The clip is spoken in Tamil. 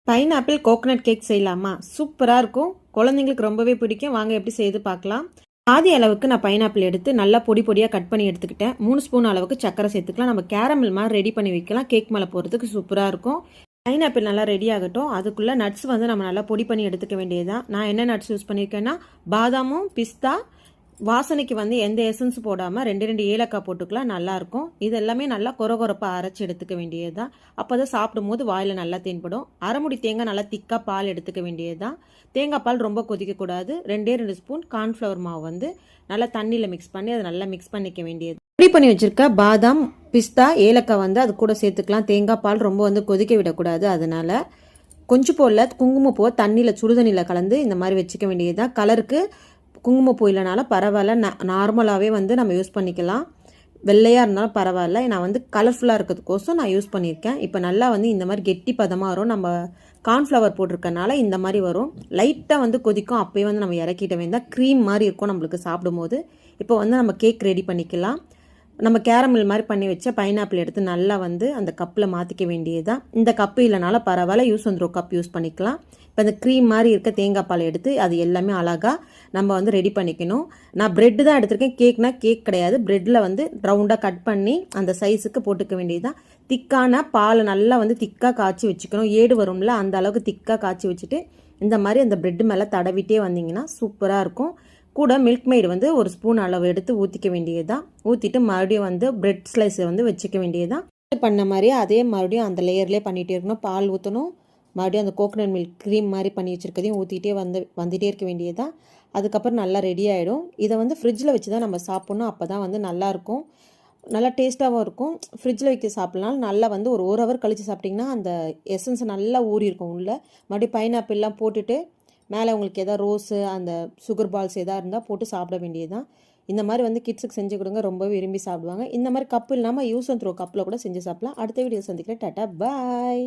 பைனாப்பிள் கோகனட் கேக் செய்யலாமா? சூப்பராக இருக்கும். குழந்தைங்களுக்கு ரொம்பவே பிடிக்கும். வாங்க எப்படி செய்து பார்க்கலாம். பாதி அளவுக்கு நான் பைனாப்பிள் எடுத்து நல்லா பொடி பொடியாக கட் பண்ணி எடுத்துக்கிட்டேன். 3 ஸ்பூன் அளவுக்கு சக்கரை சேர்த்துக்கலாம். நம்ம கேரமல் மாதிரி ரெடி பண்ணி வைக்கலாம். கேக் மேலே போகிறதுக்கு சூப்பராக இருக்கும். பைனாப்பிள் நல்லா ரெடி ஆகட்டும். அதுக்குள்ளே நட்ஸ் வந்து நம்ம நல்லா பொடி பண்ணி எடுத்துக்க வேண்டியதுதான். நான் என்ன நட்ஸ் யூஸ் பண்ணியிருக்கேன்னா பாதாமும் பிஸ்தா, வாசனைக்கு வந்து எந்த எசன்ஸ் போடாமல் 2 ஏலக்காய் போட்டுக்கலாம், நல்லாயிருக்கும். இது எல்லாமே நல்லா கொரப்பாக அரைச்சி எடுத்துக்க வேண்டியது தான். அப்போ தான் சாப்பிடும் போது வாயில் நல்லா தென்படும். அரைமுடி தேங்காய் நல்லா திக்காக பால் எடுத்துக்க வேண்டியது தான். தேங்காய் பால் ரொம்ப கொதிக்கக்கூடாது. 2 ஸ்பூன் கார்ன்ஃப்ளவர் மாவு வந்து நல்லா தண்ணியில் மிக்ஸ் பண்ணி அதை நல்லா மிக்ஸ் பண்ணிக்க வேண்டியது. ரெடி பண்ணி வச்சுருக்க பாதாம், பிஸ்தா, ஏலக்காய் வந்து அது கூட சேர்த்துக்கலாம். தேங்காய் பால் ரொம்ப வந்து கொதிக்க விடக்கூடாது. அதனால் கொஞ்சம் போல் குங்குமப்பூவை தண்ணியில் சுடுதண்ணியில் கலந்து இந்த மாதிரி வச்சுக்க வேண்டியது தான். கலருக்கு குங்குமப்பூ இல்லைனால பரவாயில்ல, நார்மலாகவே வந்து நம்ம யூஸ் பண்ணிக்கலாம். வெள்ளையாக இருந்தாலும் பரவாயில்ல. நான் வந்து கலர்ஃபுல்லாக இருக்கிறதுக்கோசம் நான் யூஸ் பண்ணியிருக்கேன். இப்போ நல்லா வந்து இந்த மாதிரி கெட்டி பதமாக வரும். நம்ம கார்ன்ஃப்ளவர் போட்டிருக்கனால இந்த மாதிரி வரும். லைட்டாக வந்து கொதிக்கும். அப்போயே வந்து நம்ம இறக்கிட்ட வேண்டாம். க்ரீம் மாதிரி இருக்கும் நம்மளுக்கு சாப்பிடும்போது. இப்போ வந்து நம்ம கேக் ரெடி பண்ணிக்கலாம். நம்ம கேரமல் மாதிரி பண்ணி வச்ச பைனாப்பிள் எடுத்து நல்லா வந்து அந்த கப்பில் மாற்றிக்க வேண்டியது தான். இந்த கப்பு இல்லைனால பரவாயில்ல, யூஸ் வந்துடும் கப் யூஸ் பண்ணிக்கலாம். இப்போ அந்த க்ரீம் மாதிரி இருக்க தேங்காய் பால் எடுத்து அது எல்லாமே அழகாக நம்ம வந்து ரெடி பண்ணிக்கணும். நான் ப்ரெட்டு தான் எடுத்திருக்கேன். கேக்னா கேக் கிடையாது. ப்ரெட்டில் வந்து ரவுண்டாக கட் பண்ணி அந்த சைஸுக்கு போட்டுக்க வேண்டியது தான். திக்கான பாலை நல்லா வந்து திக்காக காய்ச்சி வச்சுக்கணும். ஏடு வரும்ல, அந்த அளவுக்கு திக்காக காய்ச்சி வச்சுட்டு இந்த மாதிரி அந்த ப்ரெட்டு மேலே தடவிட்டே வந்தீங்கன்னா சூப்பராக இருக்கும். கூட மில்க் மெய்டு வந்து 1 ஸ்பூன் அளவு எடுத்து ஊற்றிக்க வேண்டியது தான். ஊற்றிட்டு மறுபடியும் வந்து பிரெட் ஸ்லைஸை வந்து வச்சுக்க வேண்டியது தான். பண்ண மாதிரியே அதே மறுபடியும் அந்த லேயர்லேயே பண்ணிகிட்டே இருக்கணும். பால் ஊற்றணும். மறுபடியும் அந்த கோகனட் மில்க் க்ரீம் மாதிரி பண்ணி வச்சுருக்கதையும் ஊற்றிட்டே வந்துகிட்டே இருக்க வேண்டியது தான். அதுக்கப்புறம் நல்லா ரெடி ஆகிடும். இதை வந்து ஃப்ரிட்ஜில் வச்சு தான் நம்ம சாப்பிட்ணும். அப்போ தான் வந்து நல்லாயிருக்கும், நல்லா டேஸ்ட்டாகவும் இருக்கும். ஃப்ரிட்ஜில் வைக்க சாப்பிட்லாம். நல்லா வந்து ஒரு ஹவர் கழித்து சாப்பிட்டிங்கன்னா அந்த எசன்ஸ் நல்லா ஊறி இருக்கும் உள்ளே. மறுபடியும் பைனாப்பிள்லாம் போட்டுட்டு மேலே உங்களுக்கு எதாவது ரோஸு அந்த சுகர் பால்ஸ் எதாக இருந்தால் போட்டு சாப்பிட வேண்டியது தான். இந்த மாதிரி வந்து கிட்ஸுக்கு செஞ்சு கொடுங்க, ரொம்பவே விரும்பி சாப்பிடுவாங்க. இந்த மாதிரி கப்பு இல்லாமல் யூஸ் அண்ட் த்ரோ கப்பில் கூட செஞ்சு சாப்பிடலாம். அடுத்த வீடியோ சந்திக்கிறேன். டாட்டா, பாய்.